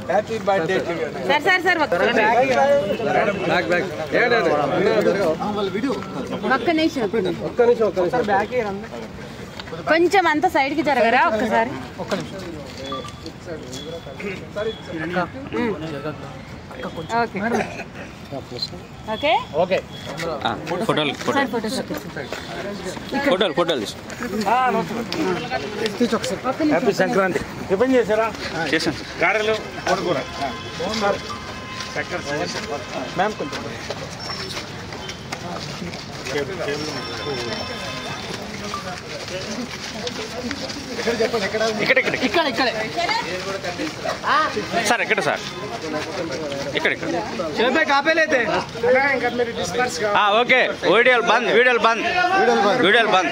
Happy birthday sir ఒక్క నిమిషం కొంచెం అంత సైడ్కి జరగరా ఒక్కసారి. ఓకే ఓకే ఫోటోలు హ్యాపీ సంక్రాంతి. టిఫిన్ చేశారా? చేశాను. గారెలు కొనుక్కోరా మ్యామ్ కొంచెం ఇక్కడ సార్ ఎక్కడ సార్ ఇక్కడ ఓకే వీడియోలు బంద్